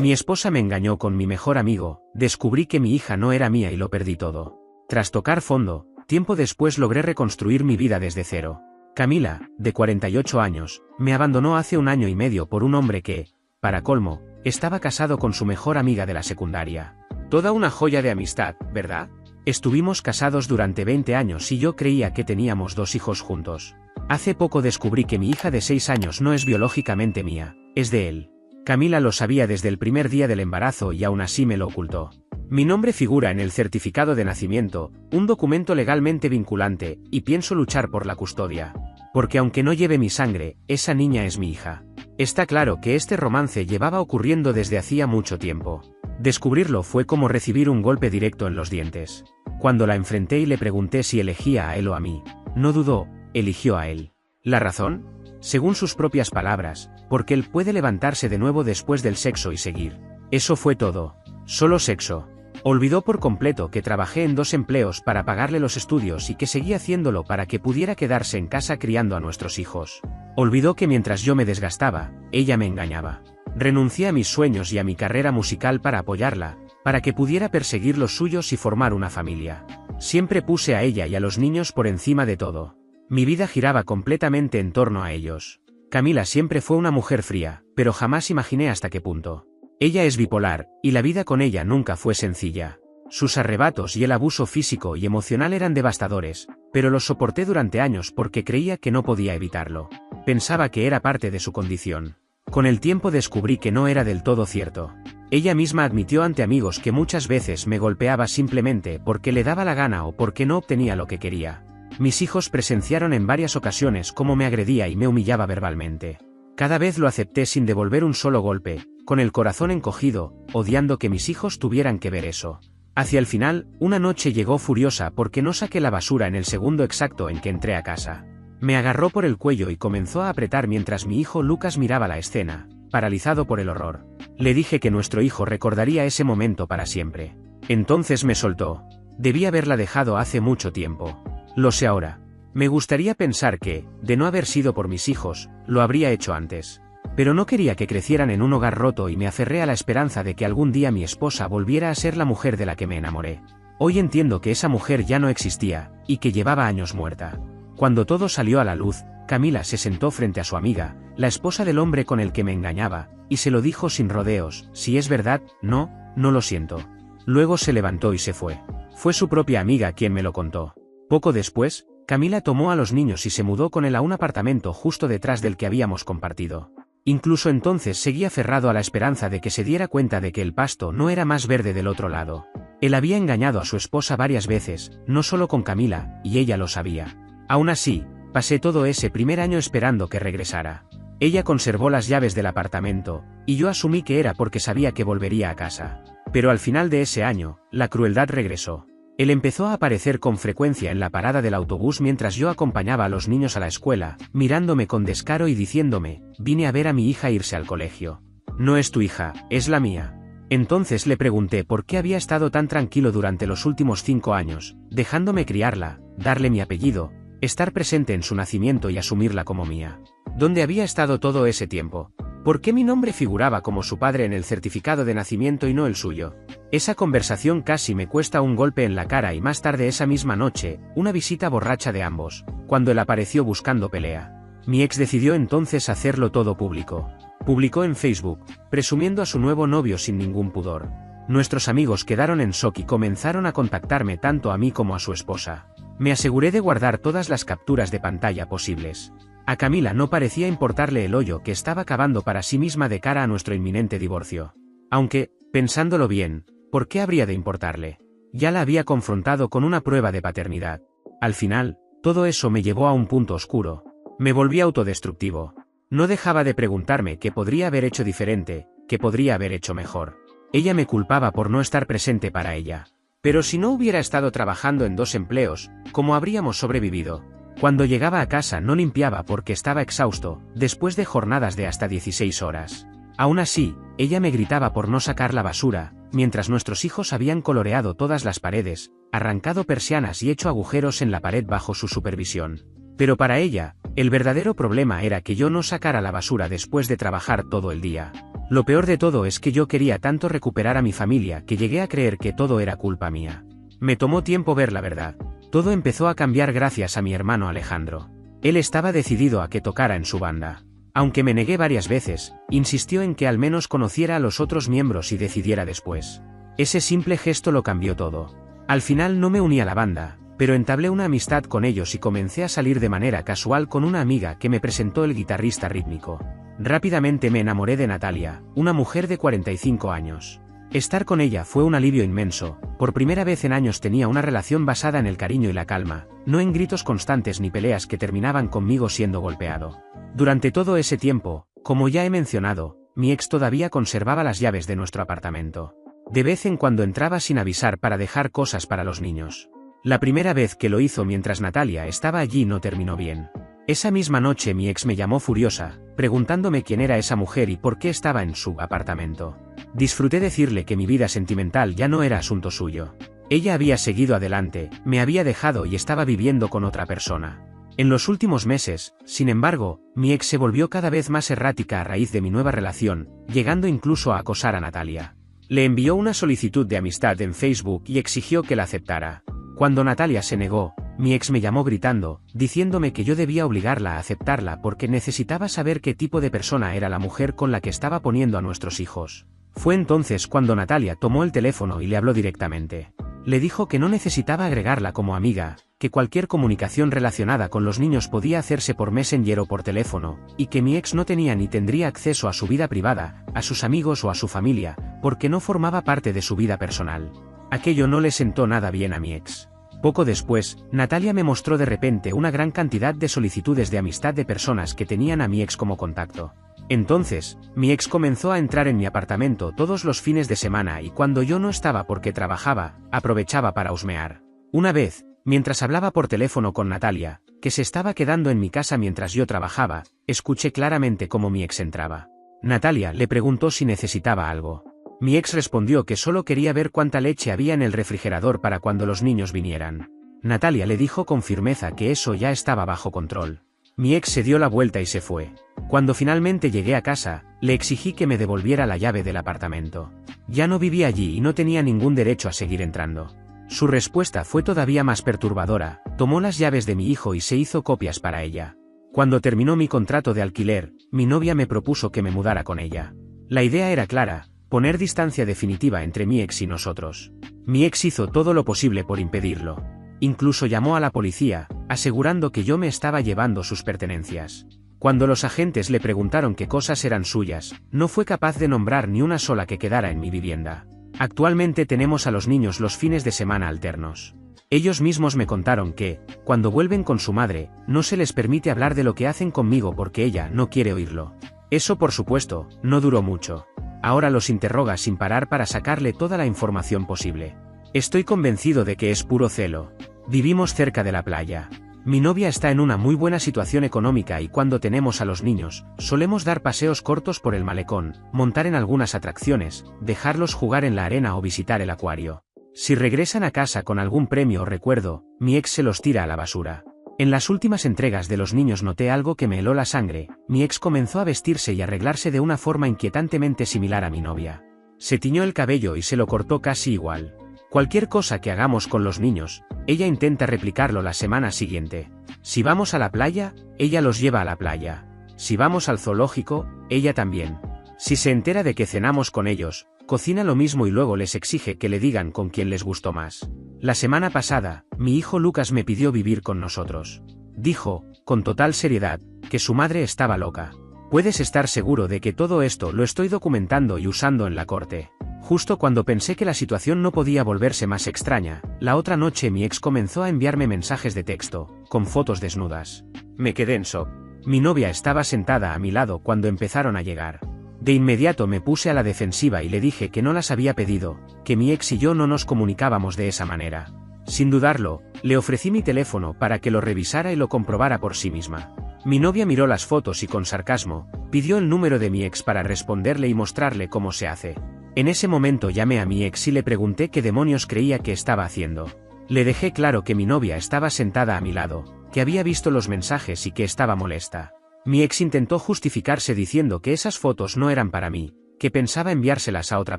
Mi esposa me engañó con mi mejor amigo, descubrí que mi hija no era mía y lo perdí todo. Tras tocar fondo, tiempo después logré reconstruir mi vida desde cero. Camila, de 48 años, me abandonó hace 1 año y medio por un hombre que, para colmo, estaba casado con su mejor amiga de la secundaria. Toda una joya de amistad, ¿verdad? Estuvimos casados durante 20 años y yo creía que teníamos 2 hijos juntos. Hace poco descubrí que mi hija de 6 años no es biológicamente mía, es de él. Camila lo sabía desde el primer día del embarazo y aún así me lo ocultó. Mi nombre figura en el certificado de nacimiento, un documento legalmente vinculante, y pienso luchar por la custodia. Porque aunque no lleve mi sangre, esa niña es mi hija. Está claro que este romance llevaba ocurriendo desde hacía mucho tiempo. Descubrirlo fue como recibir un golpe directo en los dientes. Cuando la enfrenté y le pregunté si elegía a él o a mí, no dudó, eligió a él. ¿La razón? Según sus propias palabras, porque él puede levantarse de nuevo después del sexo y seguir. Eso fue todo. Solo sexo. Olvidó por completo que trabajé en 2 empleos para pagarle los estudios y que seguía haciéndolo para que pudiera quedarse en casa criando a nuestros hijos. Olvidó que mientras yo me desgastaba, ella me engañaba. Renuncié a mis sueños y a mi carrera musical para apoyarla, para que pudiera perseguir los suyos y formar una familia. Siempre puse a ella y a los niños por encima de todo. Mi vida giraba completamente en torno a ellos. Camila siempre fue una mujer fría, pero jamás imaginé hasta qué punto. Ella es bipolar, y la vida con ella nunca fue sencilla. Sus arrebatos y el abuso físico y emocional eran devastadores, pero los soporté durante años porque creía que no podía evitarlo. Pensaba que era parte de su condición. Con el tiempo descubrí que no era del todo cierto. Ella misma admitió ante amigos que muchas veces me golpeaba simplemente porque le daba la gana o porque no obtenía lo que quería. Mis hijos presenciaron en varias ocasiones cómo me agredía y me humillaba verbalmente. Cada vez lo acepté sin devolver un solo golpe, con el corazón encogido, odiando que mis hijos tuvieran que ver eso. Hacia el final, una noche llegó furiosa porque no saqué la basura en el segundo exacto en que entré a casa. Me agarró por el cuello y comenzó a apretar mientras mi hijo Lucas miraba la escena, paralizado por el horror. Le dije que nuestro hijo recordaría ese momento para siempre. Entonces me soltó. Debí haberla dejado hace mucho tiempo. Lo sé ahora. Me gustaría pensar que, de no haber sido por mis hijos, lo habría hecho antes. Pero no quería que crecieran en un hogar roto y me aferré a la esperanza de que algún día mi esposa volviera a ser la mujer de la que me enamoré. Hoy entiendo que esa mujer ya no existía, y que llevaba años muerta. Cuando todo salió a la luz, Camila se sentó frente a su amiga, la esposa del hombre con el que me engañaba, y se lo dijo sin rodeos: si es verdad, no lo siento. Luego se levantó y se fue. Fue su propia amiga quien me lo contó. Poco después, Camila tomó a los niños y se mudó con él a un apartamento justo detrás del que habíamos compartido. Incluso entonces seguía aferrado a la esperanza de que se diera cuenta de que el pasto no era más verde del otro lado. Él había engañado a su esposa varias veces, no solo con Camila, y ella lo sabía. Aún así, pasé todo ese primer año esperando que regresara. Ella conservó las llaves del apartamento, y yo asumí que era porque sabía que volvería a casa. Pero al final de ese año, la crueldad regresó. Él empezó a aparecer con frecuencia en la parada del autobús mientras yo acompañaba a los niños a la escuela, mirándome con descaro y diciéndome: vine a ver a mi hija irse al colegio. No es tu hija, es la mía. Entonces le pregunté por qué había estado tan tranquilo durante los últimos 5 años, dejándome criarla, darle mi apellido, estar presente en su nacimiento y asumirla como mía. ¿Dónde había estado todo ese tiempo? ¿Por qué mi nombre figuraba como su padre en el certificado de nacimiento y no el suyo? Esa conversación casi me cuesta un golpe en la cara y más tarde esa misma noche, una visita borracha de ambos, cuando él apareció buscando pelea. Mi ex decidió entonces hacerlo todo público. Publicó en Facebook, presumiendo a su nuevo novio sin ningún pudor. Nuestros amigos quedaron en shock y comenzaron a contactarme tanto a mí como a su esposa. Me aseguré de guardar todas las capturas de pantalla posibles. A Camila no parecía importarle el hoyo que estaba cavando para sí misma de cara a nuestro inminente divorcio. Aunque, pensándolo bien, ¿por qué habría de importarle? Ya la había confrontado con una prueba de paternidad. Al final, todo eso me llevó a un punto oscuro. Me volví autodestructivo. No dejaba de preguntarme qué podría haber hecho diferente, qué podría haber hecho mejor. Ella me culpaba por no estar presente para ella. Pero si no hubiera estado trabajando en 2 empleos, ¿cómo habríamos sobrevivido? Cuando llegaba a casa no limpiaba porque estaba exhausto, después de jornadas de hasta 16 horas. Aún así, ella me gritaba por no sacar la basura, mientras nuestros hijos habían coloreado todas las paredes, arrancado persianas y hecho agujeros en la pared bajo su supervisión. Pero para ella, el verdadero problema era que yo no sacara la basura después de trabajar todo el día. Lo peor de todo es que yo quería tanto recuperar a mi familia que llegué a creer que todo era culpa mía. Me tomó tiempo ver la verdad. Todo empezó a cambiar gracias a mi hermano Alejandro. Él estaba decidido a que tocara en su banda. Aunque me negué varias veces, insistió en que al menos conociera a los otros miembros y decidiera después. Ese simple gesto lo cambió todo. Al final no me uní a la banda, pero entablé una amistad con ellos y comencé a salir de manera casual con una amiga que me presentó el guitarrista rítmico. Rápidamente me enamoré de Natalia, una mujer de 45 años. Estar con ella fue un alivio inmenso. Por primera vez en años tenía una relación basada en el cariño y la calma, no en gritos constantes ni peleas que terminaban conmigo siendo golpeado. Durante todo ese tiempo, como ya he mencionado, mi ex todavía conservaba las llaves de nuestro apartamento. De vez en cuando entraba sin avisar para dejar cosas para los niños. La primera vez que lo hizo mientras Natalia estaba allí no terminó bien. Esa misma noche mi ex me llamó furiosa, preguntándome quién era esa mujer y por qué estaba en su apartamento. Disfruté decirle que mi vida sentimental ya no era asunto suyo. Ella había seguido adelante, me había dejado y estaba viviendo con otra persona. En los últimos meses, sin embargo, mi ex se volvió cada vez más errática a raíz de mi nueva relación, llegando incluso a acosar a Natalia. Le envió una solicitud de amistad en Facebook y exigió que la aceptara. Cuando Natalia se negó, mi ex me llamó gritando, diciéndome que yo debía obligarla a aceptarla porque necesitaba saber qué tipo de persona era la mujer con la que estaba poniendo a nuestros hijos. Fue entonces cuando Natalia tomó el teléfono y le habló directamente. Le dijo que no necesitaba agregarla como amiga, que cualquier comunicación relacionada con los niños podía hacerse por Messenger o por teléfono, y que mi ex no tenía ni tendría acceso a su vida privada, a sus amigos o a su familia, porque no formaba parte de su vida personal. Aquello no le sentó nada bien a mi ex. Poco después, Natalia me mostró de repente una gran cantidad de solicitudes de amistad de personas que tenían a mi ex como contacto. Entonces, mi ex comenzó a entrar en mi apartamento todos los fines de semana y cuando yo no estaba porque trabajaba, aprovechaba para husmear. Una vez, mientras hablaba por teléfono con Natalia, que se estaba quedando en mi casa mientras yo trabajaba, escuché claramente cómo mi ex entraba. Natalia le preguntó si necesitaba algo. Mi ex respondió que solo quería ver cuánta leche había en el refrigerador para cuando los niños vinieran. Natalia le dijo con firmeza que eso ya estaba bajo control. Mi ex se dio la vuelta y se fue. Cuando finalmente llegué a casa, le exigí que me devolviera la llave del apartamento. Ya no vivía allí y no tenía ningún derecho a seguir entrando. Su respuesta fue todavía más perturbadora, tomó las llaves de mi hijo y se hizo copias para ella. Cuando terminó mi contrato de alquiler, mi novia me propuso que me mudara con ella. La idea era clara, poner distancia definitiva entre mi ex y nosotros. Mi ex hizo todo lo posible por impedirlo. Incluso llamó a la policía, asegurando que yo me estaba llevando sus pertenencias. Cuando los agentes le preguntaron qué cosas eran suyas, no fue capaz de nombrar ni una sola que quedara en mi vivienda. Actualmente tenemos a los niños los fines de semana alternos. Ellos mismos me contaron que, cuando vuelven con su madre, no se les permite hablar de lo que hacen conmigo porque ella no quiere oírlo. Eso por supuesto, no duró mucho. Ahora los interroga sin parar para sacarle toda la información posible. Estoy convencido de que es puro celo. Vivimos cerca de la playa. Mi novia está en una muy buena situación económica y cuando tenemos a los niños, solemos dar paseos cortos por el malecón, montar en algunas atracciones, dejarlos jugar en la arena o visitar el acuario. Si regresan a casa con algún premio o recuerdo, mi ex se los tira a la basura. En las últimas entregas de los niños noté algo que me heló la sangre. Mi ex comenzó a vestirse y arreglarse de una forma inquietantemente similar a mi novia. Se tiñó el cabello y se lo cortó casi igual. Cualquier cosa que hagamos con los niños, ella intenta replicarlo la semana siguiente. Si vamos a la playa, ella los lleva a la playa. Si vamos al zoológico, ella también. Si se entera de que cenamos con ellos, cocina lo mismo y luego les exige que le digan con quién les gustó más. La semana pasada, mi hijo Lucas me pidió vivir con nosotros. Dijo, con total seriedad, que su madre estaba loca. Puedes estar seguro de que todo esto lo estoy documentando y usando en la corte. Justo cuando pensé que la situación no podía volverse más extraña, la otra noche mi ex comenzó a enviarme mensajes de texto, con fotos desnudas. Me quedé en shock. Mi novia estaba sentada a mi lado cuando empezaron a llegar. De inmediato me puse a la defensiva y le dije que no las había pedido, que mi ex y yo no nos comunicábamos de esa manera. Sin dudarlo, le ofrecí mi teléfono para que lo revisara y lo comprobara por sí misma. Mi novia miró las fotos y con sarcasmo, pidió el número de mi ex para responderle y mostrarle cómo se hace. En ese momento llamé a mi ex y le pregunté qué demonios creía que estaba haciendo. Le dejé claro que mi novia estaba sentada a mi lado, que había visto los mensajes y que estaba molesta. Mi ex intentó justificarse diciendo que esas fotos no eran para mí, que pensaba enviárselas a otra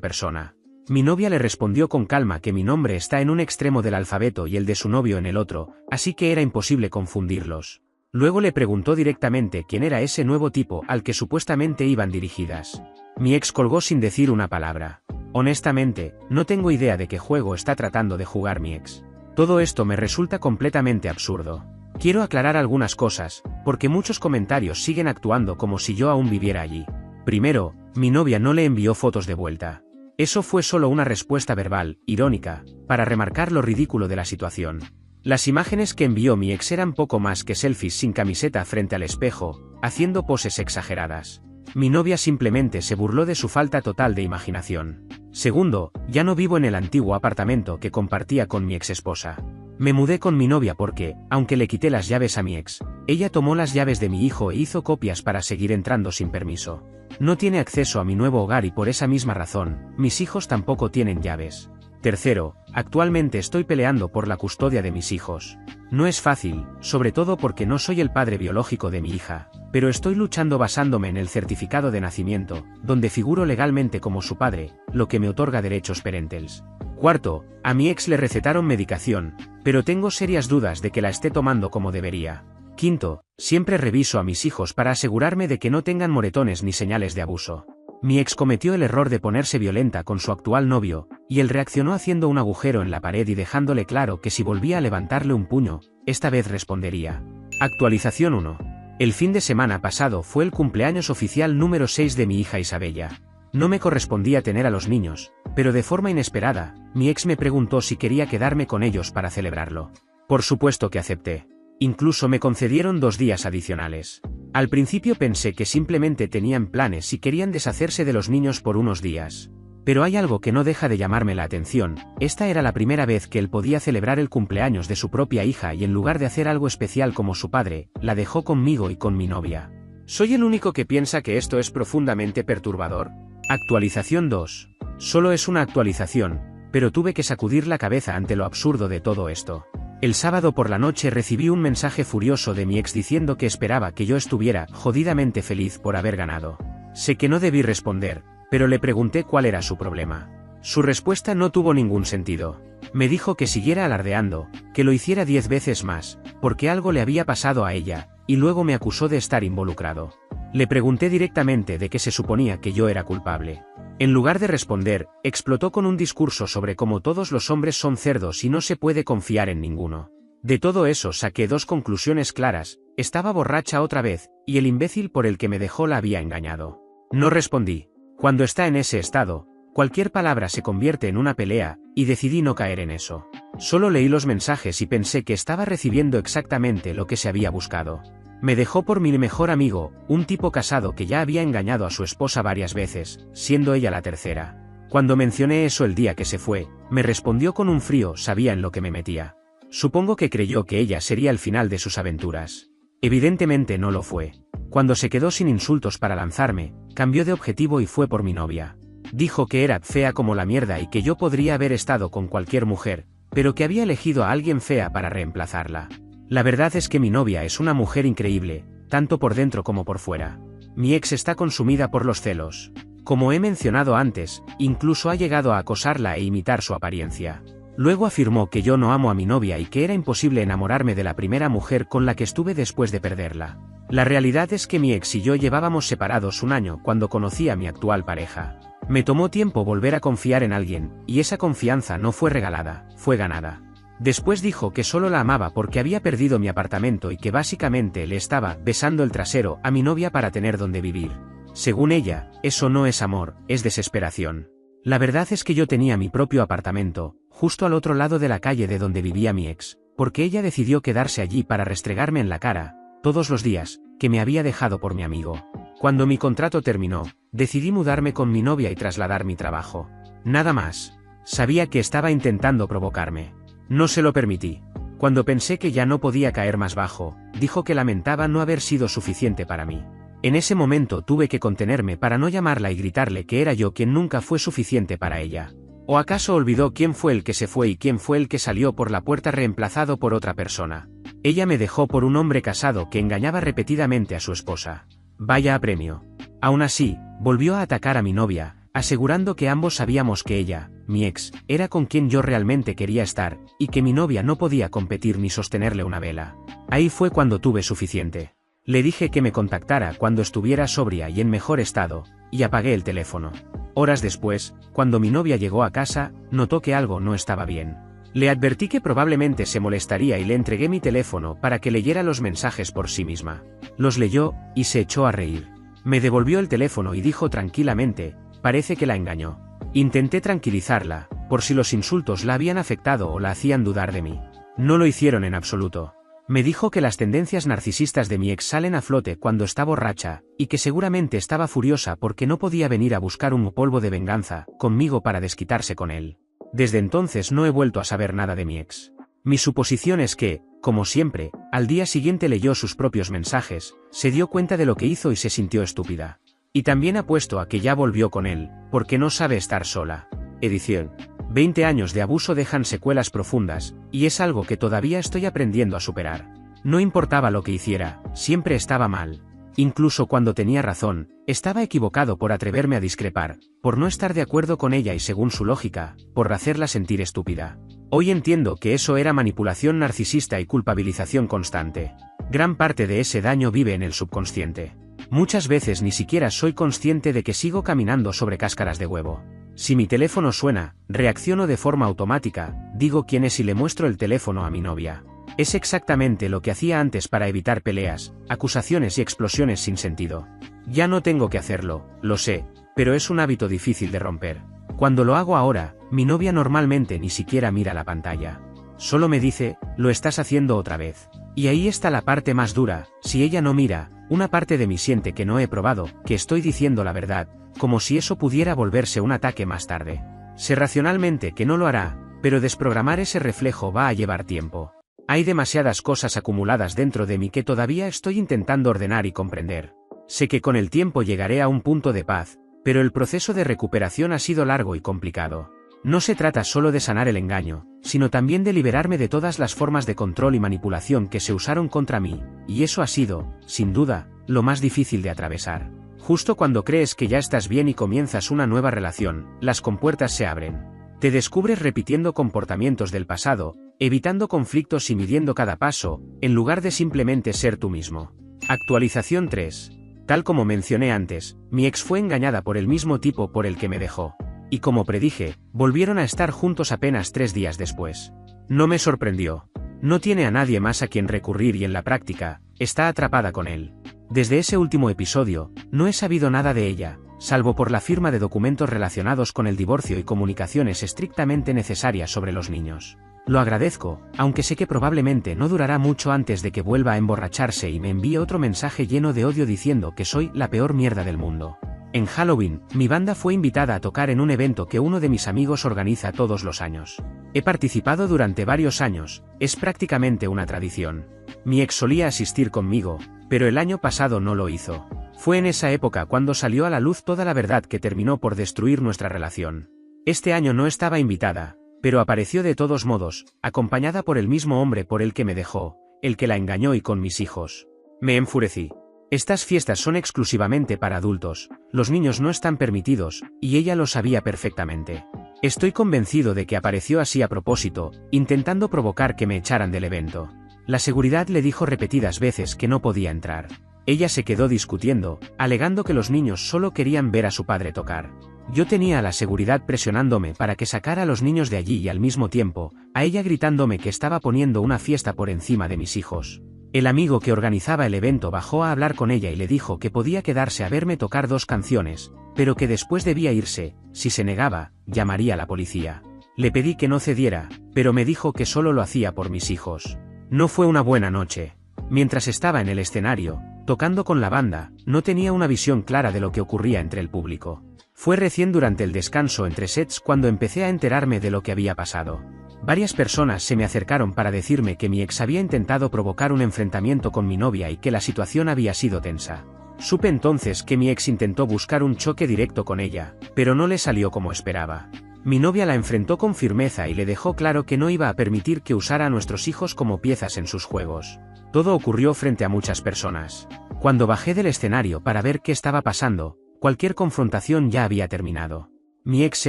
persona. Mi novia le respondió con calma que mi nombre está en un extremo del alfabeto y el de su novio en el otro, así que era imposible confundirlos. Luego le preguntó directamente quién era ese nuevo tipo al que supuestamente iban dirigidas. Mi ex colgó sin decir una palabra. Honestamente, no tengo idea de qué juego está tratando de jugar mi ex. Todo esto me resulta completamente absurdo. Quiero aclarar algunas cosas, porque muchos comentarios siguen actuando como si yo aún viviera allí. Primero, mi novia no le envió fotos de vuelta. Eso fue solo una respuesta verbal, irónica, para remarcar lo ridículo de la situación. Las imágenes que envió mi ex eran poco más que selfies sin camiseta frente al espejo, haciendo poses exageradas. Mi novia simplemente se burló de su falta total de imaginación. Segundo, ya no vivo en el antiguo apartamento que compartía con mi ex esposa. Me mudé con mi novia porque, aunque le quité las llaves a mi ex, ella tomó las llaves de mi hijo e hizo copias para seguir entrando sin permiso. No tiene acceso a mi nuevo hogar y por esa misma razón, mis hijos tampoco tienen llaves. Tercero, actualmente estoy peleando por la custodia de mis hijos. No es fácil, sobre todo porque no soy el padre biológico de mi hija, pero estoy luchando basándome en el certificado de nacimiento, donde figuro legalmente como su padre, lo que me otorga derechos parentales. Cuarto, a mi ex le recetaron medicación, pero tengo serias dudas de que la esté tomando como debería. Quinto, siempre reviso a mis hijos para asegurarme de que no tengan moretones ni señales de abuso. Mi ex cometió el error de ponerse violenta con su actual novio, y él reaccionó haciendo un agujero en la pared y dejándole claro que si volvía a levantarle un puño, esta vez respondería. Actualización 1. El fin de semana pasado fue el cumpleaños oficial número 6 de mi hija Isabella. No me correspondía tener a los niños, pero de forma inesperada, mi ex me preguntó si quería quedarme con ellos para celebrarlo. Por supuesto que acepté. Incluso me concedieron 2 días adicionales. Al principio pensé que simplemente tenían planes y querían deshacerse de los niños por unos días. Pero hay algo que no deja de llamarme la atención, esta era la primera vez que él podía celebrar el cumpleaños de su propia hija y en lugar de hacer algo especial como su padre, la dejó conmigo y con mi novia. ¿Soy el único que piensa que esto es profundamente perturbador? Actualización 2. Solo es una actualización, pero tuve que sacudir la cabeza ante lo absurdo de todo esto. El sábado por la noche recibí un mensaje furioso de mi ex diciendo que esperaba que yo estuviera jodidamente feliz por haber ganado. Sé que no debí responder, pero le pregunté cuál era su problema. Su respuesta no tuvo ningún sentido. Me dijo que siguiera alardeando, que lo hiciera 10 veces más, porque algo le había pasado a ella, y luego me acusó de estar involucrado. Le pregunté directamente de qué se suponía que yo era culpable. En lugar de responder, explotó con un discurso sobre cómo todos los hombres son cerdos y no se puede confiar en ninguno. De todo eso saqué 2 conclusiones claras: estaba borracha otra vez, y el imbécil por el que me dejó la había engañado. No respondí. Cuando está en ese estado, cualquier palabra se convierte en una pelea, y decidí no caer en eso. Solo leí los mensajes y pensé que estaba recibiendo exactamente lo que se había buscado. Me dejó por mi mejor amigo, un tipo casado que ya había engañado a su esposa varias veces, siendo ella la tercera. Cuando mencioné eso el día que se fue, me respondió con un frío, sabía en lo que me metía. Supongo que creyó que ella sería el final de sus aventuras. Evidentemente no lo fue. Cuando se quedó sin insultos para lanzarme, cambió de objetivo y fue por mi novia. Dijo que era fea como la mierda y que yo podría haber estado con cualquier mujer, pero que había elegido a alguien fea para reemplazarla. La verdad es que mi novia es una mujer increíble, tanto por dentro como por fuera. Mi ex está consumida por los celos. Como he mencionado antes, incluso ha llegado a acosarla e imitar su apariencia. Luego afirmó que yo no amo a mi novia y que era imposible enamorarme de la primera mujer con la que estuve después de perderla. La realidad es que mi ex y yo llevábamos separados 1 año cuando conocí a mi actual pareja. Me tomó tiempo volver a confiar en alguien, y esa confianza no fue regalada, fue ganada. Después dijo que solo la amaba porque había perdido mi apartamento y que básicamente le estaba besando el trasero a mi novia para tener donde vivir. Según ella, eso no es amor, es desesperación. La verdad es que yo tenía mi propio apartamento, justo al otro lado de la calle de donde vivía mi ex, porque ella decidió quedarse allí para restregarme en la cara, todos los días, que me había dejado por mi amigo. Cuando mi contrato terminó, decidí mudarme con mi novia y trasladar mi trabajo. Nada más. Sabía que estaba intentando provocarme. No se lo permití. Cuando pensé que ya no podía caer más bajo, dijo que lamentaba no haber sido suficiente para mí. En ese momento tuve que contenerme para no llamarla y gritarle que era yo quien nunca fue suficiente para ella. ¿O acaso olvidó quién fue el que se fue y quién fue el que salió por la puerta reemplazado por otra persona? Ella me dejó por un hombre casado que engañaba repetidamente a su esposa. Vaya apremio. Aún así, volvió a atacar a mi novia, asegurando que ambos sabíamos que ella, mi ex, era con quien yo realmente quería estar, y que mi novia no podía competir ni sostenerle una vela. Ahí fue cuando tuve suficiente. Le dije que me contactara cuando estuviera sobria y en mejor estado, y apagué el teléfono. Horas después, cuando mi novia llegó a casa, notó que algo no estaba bien. Le advertí que probablemente se molestaría y le entregué mi teléfono para que leyera los mensajes por sí misma. Los leyó, y se echó a reír. Me devolvió el teléfono y dijo tranquilamente, parece que la engañó. Intenté tranquilizarla, por si los insultos la habían afectado o la hacían dudar de mí. No lo hicieron en absoluto. Me dijo que las tendencias narcisistas de mi ex salen a flote cuando está borracha, y que seguramente estaba furiosa porque no podía venir a buscar un polvo de venganza conmigo para desquitarse con él. Desde entonces no he vuelto a saber nada de mi ex. Mi suposición es que, como siempre, al día siguiente leyó sus propios mensajes, se dio cuenta de lo que hizo y se sintió estúpida. Y también apuesto a que ya volvió con él, porque no sabe estar sola. Edición. 20 años de abuso dejan secuelas profundas, y es algo que todavía estoy aprendiendo a superar. No importaba lo que hiciera, siempre estaba mal. Incluso cuando tenía razón, estaba equivocado por atreverme a discrepar, por no estar de acuerdo con ella y según su lógica, por hacerla sentir estúpida. Hoy entiendo que eso era manipulación narcisista y culpabilización constante. Gran parte de ese daño vive en el subconsciente. Muchas veces ni siquiera soy consciente de que sigo caminando sobre cáscaras de huevo. Si mi teléfono suena, reacciono de forma automática, digo quién es y le muestro el teléfono a mi novia. Es exactamente lo que hacía antes para evitar peleas, acusaciones y explosiones sin sentido. Ya no tengo que hacerlo, lo sé, pero es un hábito difícil de romper. Cuando lo hago ahora, mi novia normalmente ni siquiera mira la pantalla. Solo me dice, lo estás haciendo otra vez. Y ahí está la parte más dura, si ella no mira, una parte de mí siente que no he probado, que estoy diciendo la verdad, como si eso pudiera volverse un ataque más tarde. Sé racionalmente que no lo hará, pero desprogramar ese reflejo va a llevar tiempo. Hay demasiadas cosas acumuladas dentro de mí que todavía estoy intentando ordenar y comprender. Sé que con el tiempo llegaré a un punto de paz, pero el proceso de recuperación ha sido largo y complicado. No se trata solo de sanar el engaño, sino también de liberarme de todas las formas de control y manipulación que se usaron contra mí, y eso ha sido, sin duda, lo más difícil de atravesar. Justo cuando crees que ya estás bien y comienzas una nueva relación, las compuertas se abren. Te descubres repitiendo comportamientos del pasado, evitando conflictos y midiendo cada paso, en lugar de simplemente ser tú mismo. Actualización 3. Tal como mencioné antes, mi ex fue engañada por el mismo tipo por el que me dejó. Y como predije, volvieron a estar juntos apenas 3 días después. No me sorprendió. No tiene a nadie más a quien recurrir y en la práctica, está atrapada con él. Desde ese último episodio, no he sabido nada de ella, salvo por la firma de documentos relacionados con el divorcio y comunicaciones estrictamente necesarias sobre los niños. Lo agradezco, aunque sé que probablemente no durará mucho antes de que vuelva a emborracharse y me envíe otro mensaje lleno de odio diciendo que soy la peor mierda del mundo. En Halloween, mi banda fue invitada a tocar en un evento que uno de mis amigos organiza todos los años. He participado durante varios años, es prácticamente una tradición. Mi ex solía asistir conmigo, pero el año pasado no lo hizo. Fue en esa época cuando salió a la luz toda la verdad que terminó por destruir nuestra relación. Este año no estaba invitada, pero apareció de todos modos, acompañada por el mismo hombre por el que me dejó, el que la engañó y con mis hijos. Me enfurecí. Estas fiestas son exclusivamente para adultos, los niños no están permitidos, y ella lo sabía perfectamente. Estoy convencido de que apareció así a propósito, intentando provocar que me echaran del evento. La seguridad le dijo repetidas veces que no podía entrar. Ella se quedó discutiendo, alegando que los niños solo querían ver a su padre tocar. Yo tenía a la seguridad presionándome para que sacara a los niños de allí y al mismo tiempo, a ella gritándome que estaba poniendo una fiesta por encima de mis hijos. El amigo que organizaba el evento bajó a hablar con ella y le dijo que podía quedarse a verme tocar 2 canciones, pero que después debía irse, si se negaba, llamaría a la policía. Le pedí que no cediera, pero me dijo que solo lo hacía por mis hijos. No fue una buena noche. Mientras estaba en el escenario, tocando con la banda, no tenía una visión clara de lo que ocurría entre el público. Fue recién durante el descanso entre sets cuando empecé a enterarme de lo que había pasado. Varias personas se me acercaron para decirme que mi ex había intentado provocar un enfrentamiento con mi novia y que la situación había sido tensa. Supe entonces que mi ex intentó buscar un choque directo con ella, pero no le salió como esperaba. Mi novia la enfrentó con firmeza y le dejó claro que no iba a permitir que usara a nuestros hijos como piezas en sus juegos. Todo ocurrió frente a muchas personas. Cuando bajé del escenario para ver qué estaba pasando, cualquier confrontación ya había terminado. Mi ex se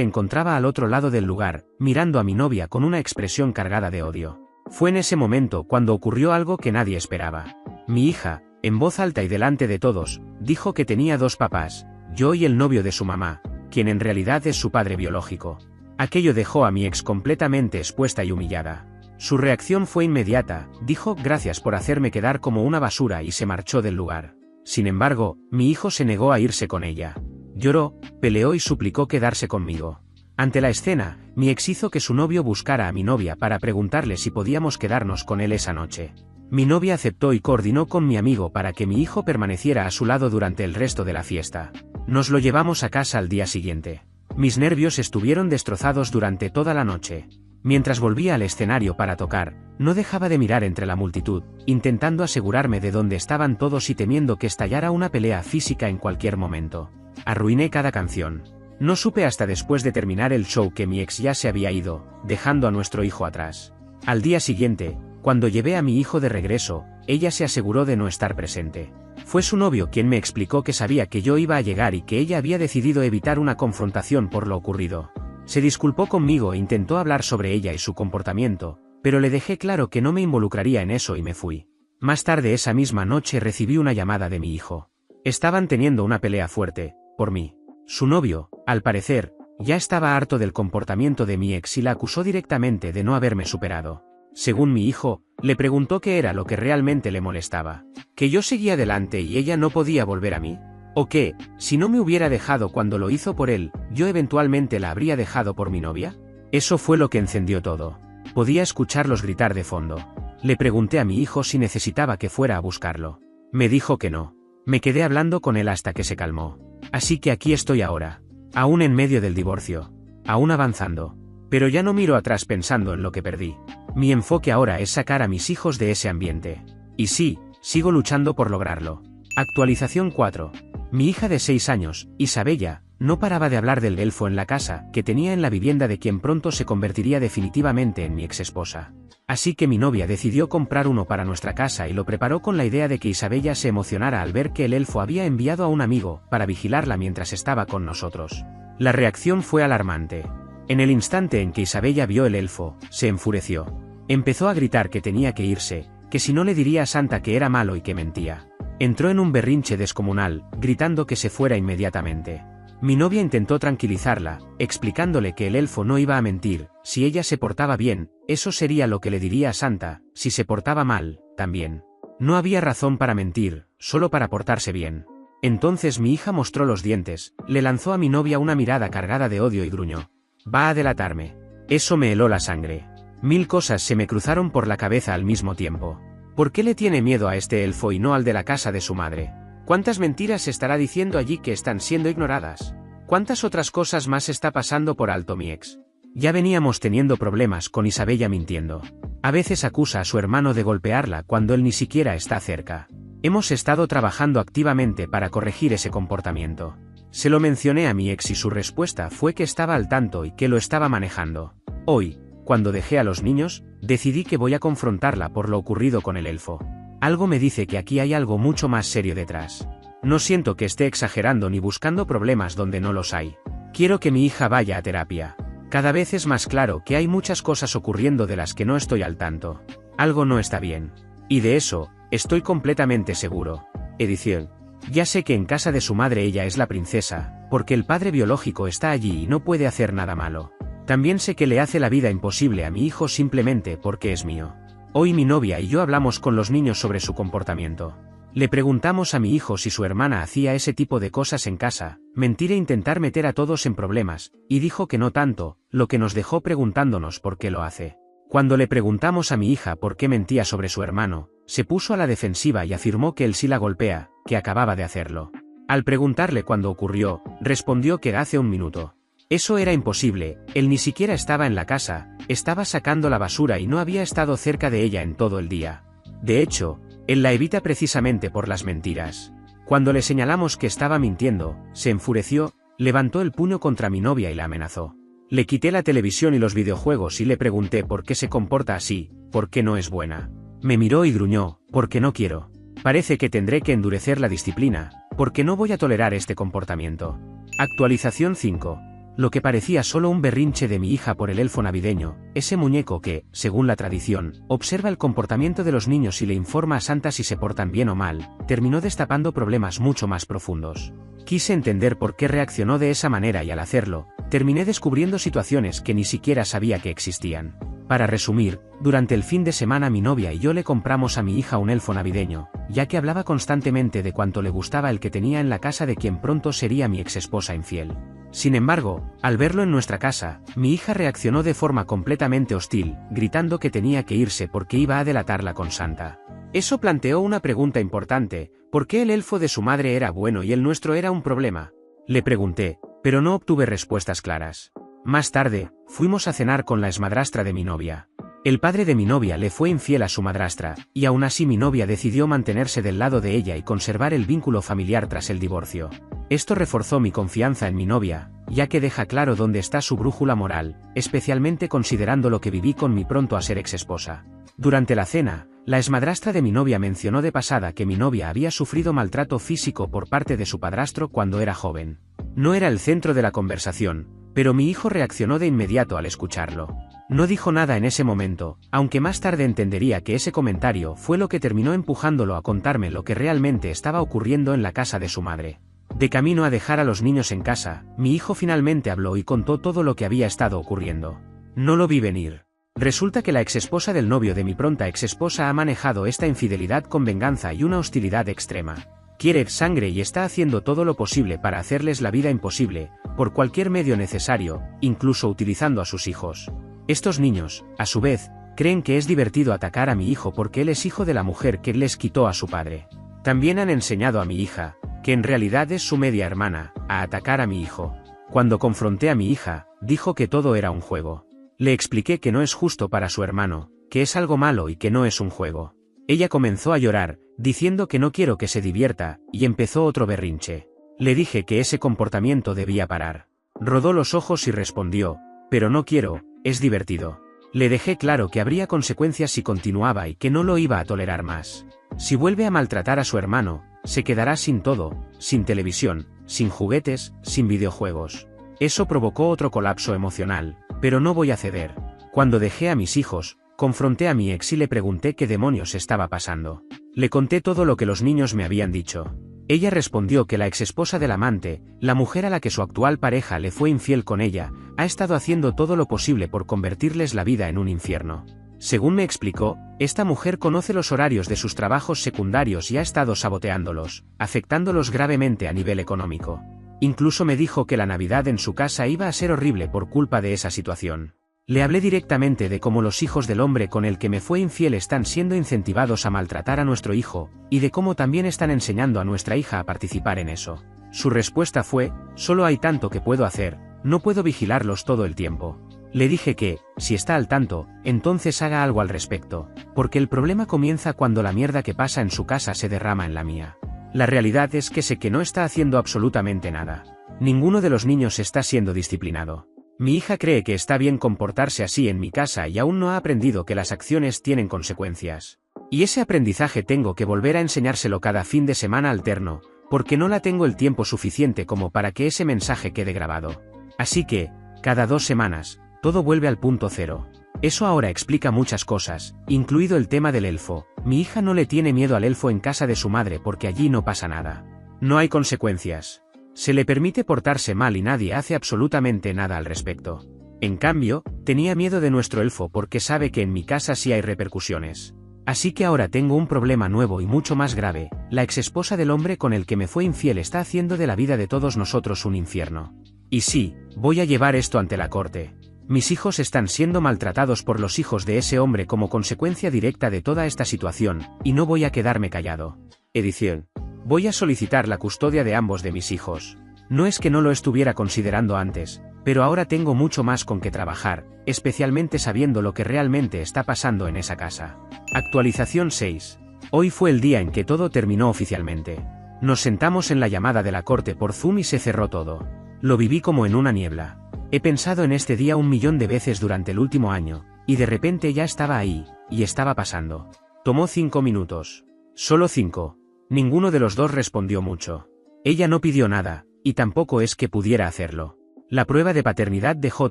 encontraba al otro lado del lugar, mirando a mi novia con una expresión cargada de odio. Fue en ese momento cuando ocurrió algo que nadie esperaba. Mi hija, en voz alta y delante de todos, dijo que tenía dos papás, yo y el novio de su mamá, quien en realidad es su padre biológico. Aquello dejó a mi ex completamente expuesta y humillada. Su reacción fue inmediata, dijo gracias por hacerme quedar como una basura y se marchó del lugar. Sin embargo, mi hijo se negó a irse con ella. Lloró, peleó y suplicó quedarse conmigo. Ante la escena, mi ex hizo que su novio buscara a mi novia para preguntarle si podíamos quedarnos con él esa noche. Mi novia aceptó y coordinó con mi amigo para que mi hijo permaneciera a su lado durante el resto de la fiesta. Nos lo llevamos a casa al día siguiente. Mis nervios estuvieron destrozados durante toda la noche. Mientras volvía al escenario para tocar, no dejaba de mirar entre la multitud, intentando asegurarme de dónde estaban todos y temiendo que estallara una pelea física en cualquier momento. Arruiné cada canción. No supe hasta después de terminar el show que mi ex ya se había ido, dejando a nuestro hijo atrás. Al día siguiente, cuando llevé a mi hijo de regreso, ella se aseguró de no estar presente. Fue su novio quien me explicó que sabía que yo iba a llegar y que ella había decidido evitar una confrontación por lo ocurrido. Se disculpó conmigo e intentó hablar sobre ella y su comportamiento, pero le dejé claro que no me involucraría en eso y me fui. Más tarde esa misma noche recibí una llamada de mi hijo. Estaban teniendo una pelea fuerte, por mí. Su novio, al parecer, ya estaba harto del comportamiento de mi ex y la acusó directamente de no haberme superado. Según mi hijo, le preguntó qué era lo que realmente le molestaba. ¿Que yo seguía adelante y ella no podía volver a mí? ¿O que, si no me hubiera dejado cuando lo hizo por él, yo eventualmente la habría dejado por mi novia? Eso fue lo que encendió todo. Podía escucharlos gritar de fondo. Le pregunté a mi hijo si necesitaba que fuera a buscarlo. Me dijo que no. Me quedé hablando con él hasta que se calmó. Así que aquí estoy ahora. Aún en medio del divorcio. Aún avanzando. Pero ya no miro atrás pensando en lo que perdí. Mi enfoque ahora es sacar a mis hijos de ese ambiente. Y sí, sigo luchando por lograrlo. Actualización 4. Mi hija de 6 años, Isabella, no paraba de hablar del elfo en la casa que tenía en la vivienda de quien pronto se convertiría definitivamente en mi exesposa. Así que mi novia decidió comprar uno para nuestra casa y lo preparó con la idea de que Isabella se emocionara al ver que el elfo había enviado a un amigo para vigilarla mientras estaba con nosotros. La reacción fue alarmante. En el instante en que Isabella vio el elfo, se enfureció. Empezó a gritar que tenía que irse, que si no le diría a Santa que era malo y que mentía. Entró en un berrinche descomunal, gritando que se fuera inmediatamente. Mi novia intentó tranquilizarla, explicándole que el elfo no iba a mentir, si ella se portaba bien, eso sería lo que le diría a Santa, si se portaba mal, también. No había razón para mentir, solo para portarse bien. Entonces mi hija mostró los dientes, le lanzó a mi novia una mirada cargada de odio y gruñó. Va a delatarme. Eso me heló la sangre. Mil cosas se me cruzaron por la cabeza al mismo tiempo. ¿Por qué le tiene miedo a este elfo y no al de la casa de su madre? ¿Cuántas mentiras se estará diciendo allí que están siendo ignoradas? ¿Cuántas otras cosas más está pasando por alto mi ex? Ya veníamos teniendo problemas con Isabella mintiendo. A veces acusa a su hermano de golpearla cuando él ni siquiera está cerca. Hemos estado trabajando activamente para corregir ese comportamiento. Se lo mencioné a mi ex y su respuesta fue que estaba al tanto y que lo estaba manejando. Hoy, cuando dejé a los niños, decidí que voy a confrontarla por lo ocurrido con el elfo. Algo me dice que aquí hay algo mucho más serio detrás. No siento que esté exagerando ni buscando problemas donde no los hay. Quiero que mi hija vaya a terapia. Cada vez es más claro que hay muchas cosas ocurriendo de las que no estoy al tanto. Algo no está bien. Y de eso, estoy completamente seguro. Edición. Ya sé que en casa de su madre ella es la princesa, porque el padre biológico está allí y no puede hacer nada malo. También sé que le hace la vida imposible a mi hijo simplemente porque es mío. Hoy mi novia y yo hablamos con los niños sobre su comportamiento. Le preguntamos a mi hijo si su hermana hacía ese tipo de cosas en casa, mentir e intentar meter a todos en problemas, y dijo que no tanto, lo que nos dejó preguntándonos por qué lo hace. Cuando le preguntamos a mi hija por qué mentía sobre su hermano, se puso a la defensiva y afirmó que él sí la golpea, que acababa de hacerlo. Al preguntarle cuándo ocurrió, respondió que hace un minuto. Eso era imposible, él ni siquiera estaba en la casa, estaba sacando la basura y no había estado cerca de ella en todo el día. De hecho, él la evita precisamente por las mentiras. Cuando le señalamos que estaba mintiendo, se enfureció, levantó el puño contra mi novia y la amenazó. Le quité la televisión y los videojuegos y le pregunté por qué se comporta así, por qué no es buena. Me miró y gruñó, Porque no quiero. Parece que tendré que endurecer la disciplina, porque no voy a tolerar este comportamiento. Actualización 5. Lo que parecía solo un berrinche de mi hija por el elfo navideño, ese muñeco que, según la tradición, observa el comportamiento de los niños y le informa a Santa si se portan bien o mal, terminó destapando problemas mucho más profundos. Quise entender por qué reaccionó de esa manera y al hacerlo, terminé descubriendo situaciones que ni siquiera sabía que existían. Para resumir, durante el fin de semana mi novia y yo le compramos a mi hija un elfo navideño, ya que hablaba constantemente de cuánto le gustaba el que tenía en la casa de quien pronto sería mi exesposa infiel. Sin embargo, al verlo en nuestra casa, mi hija reaccionó de forma completamente hostil, gritando que tenía que irse porque iba a delatarla con Santa. Eso planteó una pregunta importante: ¿por qué el elfo de su madre era bueno y el nuestro era un problema? Le pregunté, pero no obtuve respuestas claras. Más tarde, fuimos a cenar con la exmadrastra de mi novia. El padre de mi novia le fue infiel a su madrastra, y aún así mi novia decidió mantenerse del lado de ella y conservar el vínculo familiar tras el divorcio. Esto reforzó mi confianza en mi novia, ya que deja claro dónde está su brújula moral, especialmente considerando lo que viví con mi pronto a ser exesposa. Durante la cena, la exmadrastra de mi novia mencionó de pasada que mi novia había sufrido maltrato físico por parte de su padrastro cuando era joven. No era el centro de la conversación, pero mi hijo reaccionó de inmediato al escucharlo. No dijo nada en ese momento, aunque más tarde entendería que ese comentario fue lo que terminó empujándolo a contarme lo que realmente estaba ocurriendo en la casa de su madre. De camino a dejar a los niños en casa, mi hijo finalmente habló y contó todo lo que había estado ocurriendo. No lo vi venir. Resulta que la exesposa del novio de mi pronta exesposa ha manejado esta infidelidad con venganza y una hostilidad extrema. Quiere sangre y está haciendo todo lo posible para hacerles la vida imposible, por cualquier medio necesario, incluso utilizando a sus hijos. Estos niños, a su vez, creen que es divertido atacar a mi hijo porque él es hijo de la mujer que les quitó a su padre. También han enseñado a mi hija, que en realidad es su media hermana, a atacar a mi hijo. Cuando confronté a mi hija, dijo que todo era un juego. Le expliqué que no es justo para su hermano, que es algo malo y que no es un juego. Ella comenzó a llorar, diciendo que no quiero que se divierta, y empezó otro berrinche. Le dije que ese comportamiento debía parar. Rodó los ojos y respondió, pero no quiero, es divertido. Le dejé claro que habría consecuencias si continuaba y que no lo iba a tolerar más. Si vuelve a maltratar a su hermano, se quedará sin todo, sin televisión, sin juguetes, sin videojuegos. Eso provocó otro colapso emocional, pero no voy a ceder. Cuando dejé a mis hijos, confronté a mi ex y le pregunté qué demonios estaba pasando. Le conté todo lo que los niños me habían dicho. Ella respondió que la exesposa del amante, la mujer a la que su actual pareja le fue infiel con ella, ha estado haciendo todo lo posible por convertirles la vida en un infierno. Según me explicó, esta mujer conoce los horarios de sus trabajos secundarios y ha estado saboteándolos, afectándolos gravemente a nivel económico. Incluso me dijo que la Navidad en su casa iba a ser horrible por culpa de esa situación. Le hablé directamente de cómo los hijos del hombre con el que me fue infiel están siendo incentivados a maltratar a nuestro hijo, y de cómo también están enseñando a nuestra hija a participar en eso. Su respuesta fue, solo hay tanto que puedo hacer, no puedo vigilarlos todo el tiempo. Le dije que, si está al tanto, entonces haga algo al respecto, porque el problema comienza cuando la mierda que pasa en su casa se derrama en la mía. La realidad es que sé que no está haciendo absolutamente nada. Ninguno de los niños está siendo disciplinado. Mi hija cree que está bien comportarse así en mi casa y aún no ha aprendido que las acciones tienen consecuencias. Y ese aprendizaje tengo que volver a enseñárselo cada fin de semana alterno, porque no la tengo el tiempo suficiente como para que ese mensaje quede grabado. Así que, cada 2 semanas, todo vuelve al punto cero. Eso ahora explica muchas cosas, incluido el tema del elfo. Mi hija no le tiene miedo al elfo en casa de su madre porque allí no pasa nada. No hay consecuencias. Se le permite portarse mal y nadie hace absolutamente nada al respecto. En cambio, tenía miedo de nuestro elfo porque sabe que en mi casa sí hay repercusiones. Así que ahora tengo un problema nuevo y mucho más grave: la exesposa del hombre con el que me fue infiel está haciendo de la vida de todos nosotros un infierno. Y sí, voy a llevar esto ante la corte. Mis hijos están siendo maltratados por los hijos de ese hombre como consecuencia directa de toda esta situación, y no voy a quedarme callado. Edición. Voy a solicitar la custodia de ambos de mis hijos. No es que no lo estuviera considerando antes, pero ahora tengo mucho más con que trabajar, especialmente sabiendo lo que realmente está pasando en esa casa. Actualización 6. Hoy fue el día en que todo terminó oficialmente. Nos sentamos en la llamada de la corte por Zoom y se cerró todo. Lo viví como en una niebla. He pensado en este día 1.000.000 de veces durante el último año, y de repente ya estaba ahí, y estaba pasando. Tomó 5 minutos. Solo 5. Ninguno de los dos respondió mucho. Ella no pidió nada, y tampoco es que pudiera hacerlo. La prueba de paternidad dejó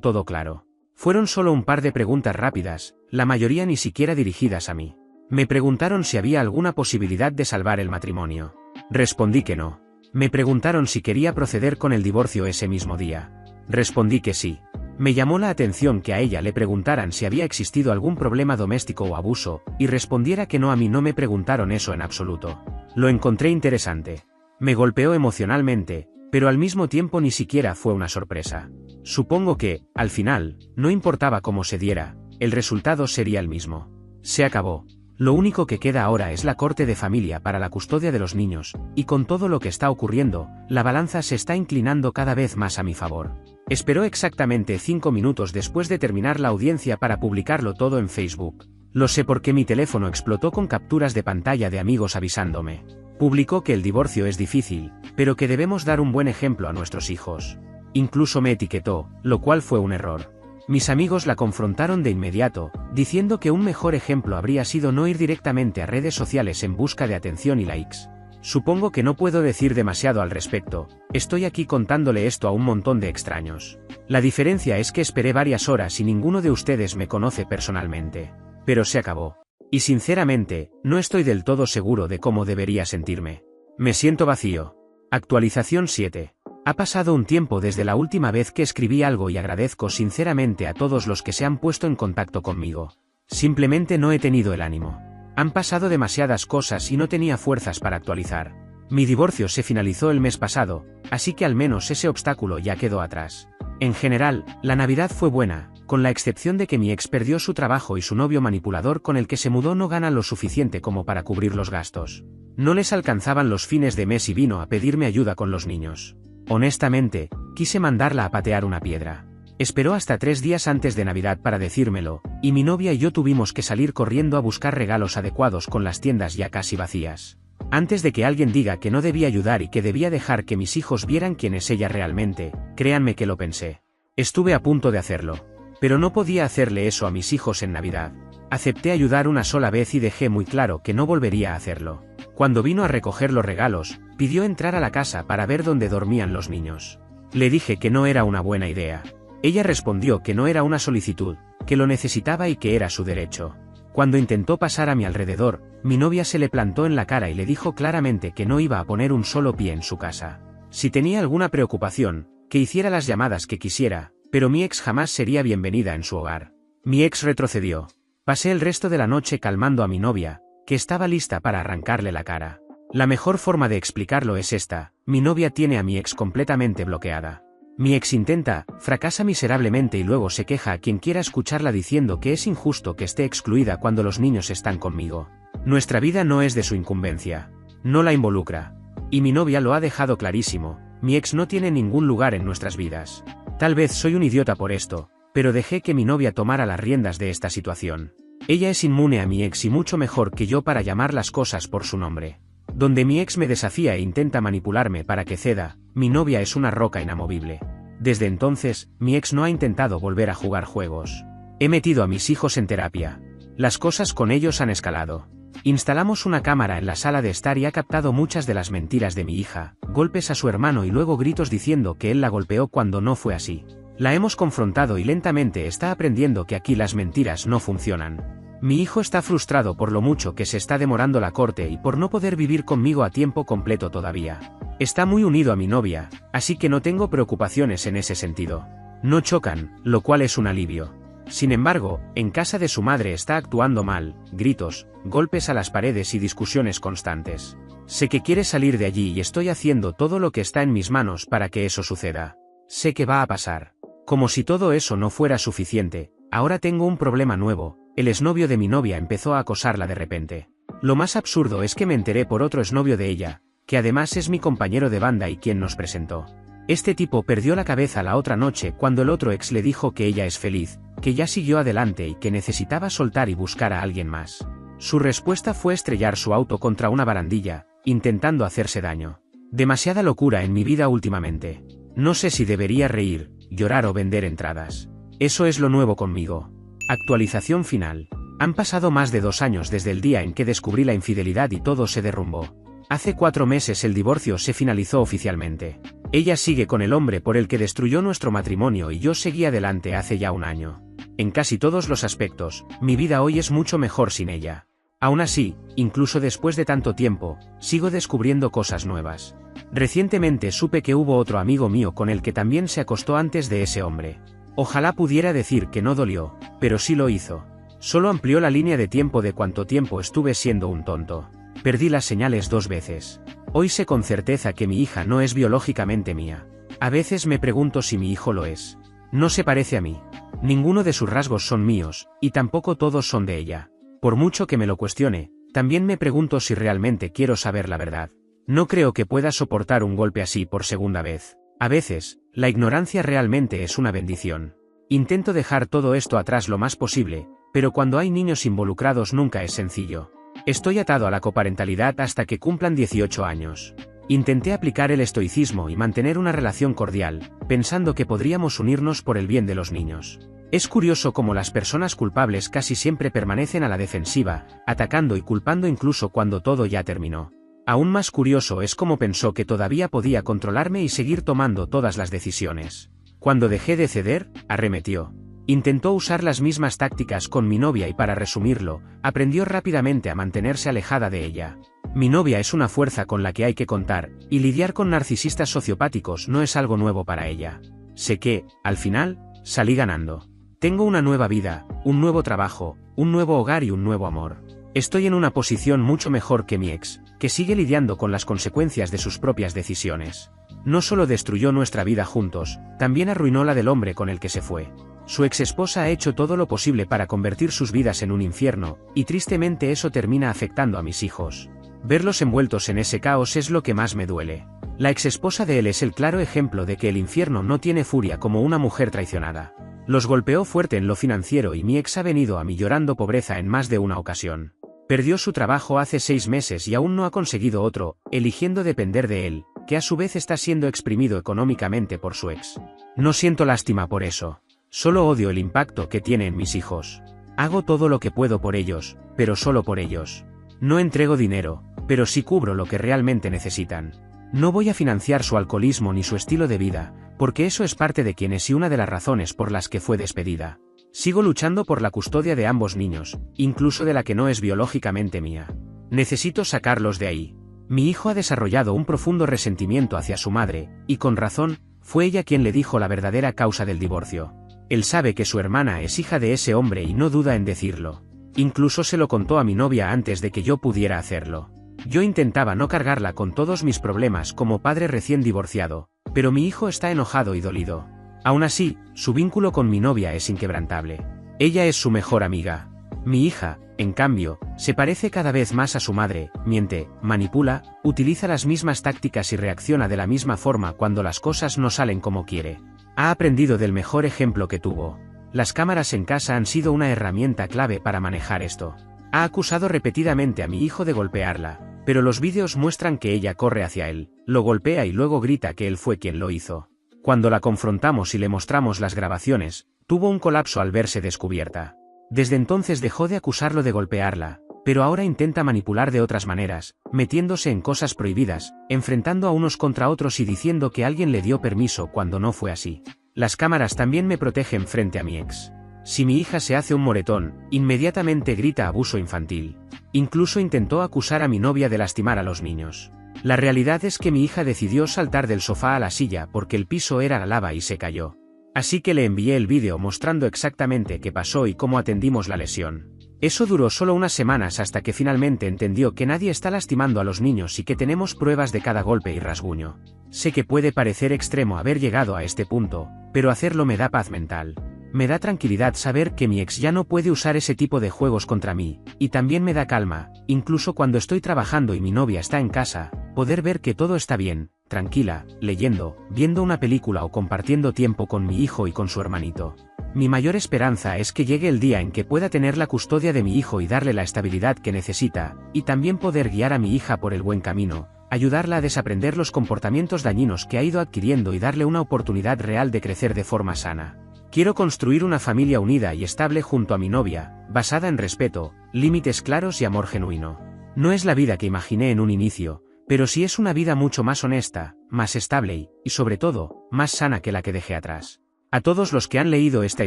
todo claro. Fueron solo un par de preguntas rápidas, la mayoría ni siquiera dirigidas a mí. Me preguntaron si había alguna posibilidad de salvar el matrimonio. Respondí que no. Me preguntaron si quería proceder con el divorcio ese mismo día. Respondí que sí. Me llamó la atención que a ella le preguntaran si había existido algún problema doméstico o abuso, y respondiera que no. A mí no me preguntaron eso en absoluto. Lo encontré interesante. Me golpeó emocionalmente, pero al mismo tiempo ni siquiera fue una sorpresa. Supongo que, al final, no importaba cómo se diera, el resultado sería el mismo. Se acabó. Lo único que queda ahora es la corte de familia para la custodia de los niños, y con todo lo que está ocurriendo, la balanza se está inclinando cada vez más a mi favor. Esperó exactamente 5 minutos después de terminar la audiencia para publicarlo todo en Facebook. Lo sé porque mi teléfono explotó con capturas de pantalla de amigos avisándome. Publicó que el divorcio es difícil, pero que debemos dar un buen ejemplo a nuestros hijos. Incluso me etiquetó, lo cual fue un error. Mis amigos la confrontaron de inmediato, diciendo que un mejor ejemplo habría sido no ir directamente a redes sociales en busca de atención y likes. Supongo que no puedo decir demasiado al respecto, estoy aquí contándole esto a un montón de extraños. La diferencia es que esperé varias horas y ninguno de ustedes me conoce personalmente. Pero se acabó. Y sinceramente, no estoy del todo seguro de cómo debería sentirme. Me siento vacío. Actualización 7. Ha pasado un tiempo desde la última vez que escribí algo y agradezco sinceramente a todos los que se han puesto en contacto conmigo. Simplemente no he tenido el ánimo. Han pasado demasiadas cosas y no tenía fuerzas para actualizar. Mi divorcio se finalizó el mes pasado, así que al menos ese obstáculo ya quedó atrás. En general, la Navidad fue buena, con la excepción de que mi ex perdió su trabajo y su novio manipulador con el que se mudó no gana lo suficiente como para cubrir los gastos. No les alcanzaban los fines de mes y vino a pedirme ayuda con los niños. Honestamente, quise mandarla a patear una piedra. Esperó hasta 3 días antes de Navidad para decírmelo, y mi novia y yo tuvimos que salir corriendo a buscar regalos adecuados con las tiendas ya casi vacías. Antes de que alguien diga que no debía ayudar y que debía dejar que mis hijos vieran quién es ella realmente, créanme que lo pensé. Estuve a punto de hacerlo. Pero no podía hacerle eso a mis hijos en Navidad. Acepté ayudar una sola vez y dejé muy claro que no volvería a hacerlo. Cuando vino a recoger los regalos, pidió entrar a la casa para ver dónde dormían los niños. Le dije que no era una buena idea. Ella respondió que no era una solicitud, que lo necesitaba y que era su derecho. Cuando intentó pasar a mi alrededor, mi novia se le plantó en la cara y le dijo claramente que no iba a poner un solo pie en su casa. Si tenía alguna preocupación, que hiciera las llamadas que quisiera, pero mi ex jamás sería bienvenida en su hogar. Mi ex retrocedió. Pasé el resto de la noche calmando a mi novia, que estaba lista para arrancarle la cara. La mejor forma de explicarlo es esta: mi novia tiene a mi ex completamente bloqueada. Mi ex intenta, fracasa miserablemente y luego se queja a quien quiera escucharla diciendo que es injusto que esté excluida cuando los niños están conmigo. Nuestra vida no es de su incumbencia. No la involucra. Y mi novia lo ha dejado clarísimo: mi ex no tiene ningún lugar en nuestras vidas. Tal vez soy un idiota por esto, pero dejé que mi novia tomara las riendas de esta situación. Ella es inmune a mi ex y mucho mejor que yo para llamar las cosas por su nombre. Donde mi ex me desafía e intenta manipularme para que ceda, mi novia es una roca inamovible. Desde entonces, mi ex no ha intentado volver a jugar juegos. He metido a mis hijos en terapia. Las cosas con ellos han escalado. Instalamos una cámara en la sala de estar y ha captado muchas de las mentiras de mi hija, golpes a su hermano y luego gritos diciendo que él la golpeó cuando no fue así. La hemos confrontado y lentamente está aprendiendo que aquí las mentiras no funcionan. Mi hijo está frustrado por lo mucho que se está demorando la corte y por no poder vivir conmigo a tiempo completo todavía. Está muy unido a mi novia, así que no tengo preocupaciones en ese sentido. No chocan, lo cual es un alivio. Sin embargo, en casa de su madre está actuando mal, gritos, golpes a las paredes y discusiones constantes. Sé que quiere salir de allí y estoy haciendo todo lo que está en mis manos para que eso suceda. Sé que va a pasar. Como si todo eso no fuera suficiente, ahora tengo un problema nuevo: el exnovio de mi novia empezó a acosarla de repente. Lo más absurdo es que me enteré por otro exnovio de ella, que además es mi compañero de banda y quien nos presentó. Este tipo perdió la cabeza la otra noche cuando el otro ex le dijo que ella es feliz, que ya siguió adelante y que necesitaba soltar y buscar a alguien más. Su respuesta fue estrellar su auto contra una barandilla, intentando hacerse daño. Demasiada locura en mi vida últimamente. No sé si debería reír, llorar o vender entradas. Eso es lo nuevo conmigo. Actualización final. Han pasado más de 2 años desde el día en que descubrí la infidelidad y todo se derrumbó. Hace 4 meses el divorcio se finalizó oficialmente. Ella sigue con el hombre por el que destruyó nuestro matrimonio y yo seguí adelante hace ya 1 año. En casi todos los aspectos, mi vida hoy es mucho mejor sin ella. Aún así, incluso después de tanto tiempo, sigo descubriendo cosas nuevas. Recientemente supe que hubo otro amigo mío con el que también se acostó antes de ese hombre. Ojalá pudiera decir que no dolió, pero sí lo hizo. Solo amplió la línea de tiempo de cuánto tiempo estuve siendo un tonto. Perdí las señales 2 veces. Hoy sé con certeza que mi hija no es biológicamente mía. A veces me pregunto si mi hijo lo es. No se parece a mí. Ninguno de sus rasgos son míos, y tampoco todos son de ella. Por mucho que me lo cuestione, también me pregunto si realmente quiero saber la verdad. No creo que pueda soportar un golpe así por segunda vez. A veces, la ignorancia realmente es una bendición. Intento dejar todo esto atrás lo más posible, pero cuando hay niños involucrados nunca es sencillo. Estoy atado a la coparentalidad hasta que cumplan 18 años. Intenté aplicar el estoicismo y mantener una relación cordial, pensando que podríamos unirnos por el bien de los niños. Es curioso cómo las personas culpables casi siempre permanecen a la defensiva, atacando y culpando incluso cuando todo ya terminó. Aún más curioso es cómo pensó que todavía podía controlarme y seguir tomando todas las decisiones. Cuando dejé de ceder, arremetió. Intentó usar las mismas tácticas con mi novia y para resumirlo, aprendió rápidamente a mantenerse alejada de ella. Mi novia es una fuerza con la que hay que contar, y lidiar con narcisistas sociopáticos no es algo nuevo para ella. Sé que, al final, salí ganando. Tengo una nueva vida, un nuevo trabajo, un nuevo hogar y un nuevo amor. Estoy en una posición mucho mejor que mi ex, que sigue lidiando con las consecuencias de sus propias decisiones. No solo destruyó nuestra vida juntos, también arruinó la del hombre con el que se fue. Su exesposa ha hecho todo lo posible para convertir sus vidas en un infierno, y tristemente eso termina afectando a mis hijos. Verlos envueltos en ese caos es lo que más me duele. La exesposa de él es el claro ejemplo de que el infierno no tiene furia como una mujer traicionada. Los golpeó fuerte en lo financiero y mi ex ha venido a mí llorando pobreza en más de una ocasión. Perdió su trabajo hace 6 meses y aún no ha conseguido otro, eligiendo depender de él, que a su vez está siendo exprimido económicamente por su ex. No siento lástima por eso. Solo odio el impacto que tiene en mis hijos. Hago todo lo que puedo por ellos, pero solo por ellos. No entrego dinero, pero sí cubro lo que realmente necesitan. No voy a financiar su alcoholismo ni su estilo de vida, porque eso es parte de quienes y una de las razones por las que fue despedida. Sigo luchando por la custodia de ambos niños, incluso de la que no es biológicamente mía. Necesito sacarlos de ahí. Mi hijo ha desarrollado un profundo resentimiento hacia su madre, y con razón, fue ella quien le dijo la verdadera causa del divorcio. Él sabe que su hermana es hija de ese hombre y no duda en decirlo. Incluso se lo contó a mi novia antes de que yo pudiera hacerlo. Yo intentaba no cargarla con todos mis problemas como padre recién divorciado, pero mi hijo está enojado y dolido. Aún así, su vínculo con mi novia es inquebrantable. Ella es su mejor amiga. Mi hija, en cambio, se parece cada vez más a su madre, miente, manipula, utiliza las mismas tácticas y reacciona de la misma forma cuando las cosas no salen como quiere. Ha aprendido del mejor ejemplo que tuvo. Las cámaras en casa han sido una herramienta clave para manejar esto. Ha acusado repetidamente a mi hijo de golpearla, pero los vídeos muestran que ella corre hacia él, lo golpea y luego grita que él fue quien lo hizo. Cuando la confrontamos y le mostramos las grabaciones, tuvo un colapso al verse descubierta. Desde entonces dejó de acusarlo de golpearla, pero ahora intenta manipular de otras maneras, metiéndose en cosas prohibidas, enfrentando a unos contra otros y diciendo que alguien le dio permiso cuando no fue así. Las cámaras también me protegen frente a mi ex. Si mi hija se hace un moretón, inmediatamente grita abuso infantil. Incluso intentó acusar a mi novia de lastimar a los niños. La realidad es que mi hija decidió saltar del sofá a la silla porque el piso era lava y se cayó. Así que le envié el vídeo mostrando exactamente qué pasó y cómo atendimos la lesión. Eso duró solo unas semanas hasta que finalmente entendió que nadie está lastimando a los niños y que tenemos pruebas de cada golpe y rasguño. Sé que puede parecer extremo haber llegado a este punto, pero hacerlo me da paz mental. Me da tranquilidad saber que mi ex ya no puede usar ese tipo de juegos contra mí, y también me da calma, incluso cuando estoy trabajando y mi novia está en casa, poder ver que todo está bien, tranquila, leyendo, viendo una película o compartiendo tiempo con mi hijo y con su hermanito. Mi mayor esperanza es que llegue el día en que pueda tener la custodia de mi hijo y darle la estabilidad que necesita, y también poder guiar a mi hija por el buen camino, ayudarla a desaprender los comportamientos dañinos que ha ido adquiriendo y darle una oportunidad real de crecer de forma sana. Quiero construir una familia unida y estable junto a mi novia, basada en respeto, límites claros y amor genuino. No es la vida que imaginé en un inicio, pero sí es una vida mucho más honesta, más estable y, sobre todo, más sana que la que dejé atrás. A todos los que han leído esta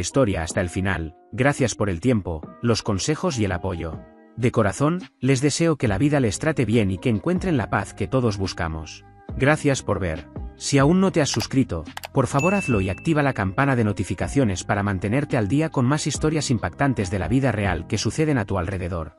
historia hasta el final, gracias por el tiempo, los consejos y el apoyo. De corazón, les deseo que la vida les trate bien y que encuentren la paz que todos buscamos. Gracias por ver. Si aún no te has suscrito, por favor hazlo y activa la campana de notificaciones para mantenerte al día con más historias impactantes de la vida real que suceden a tu alrededor.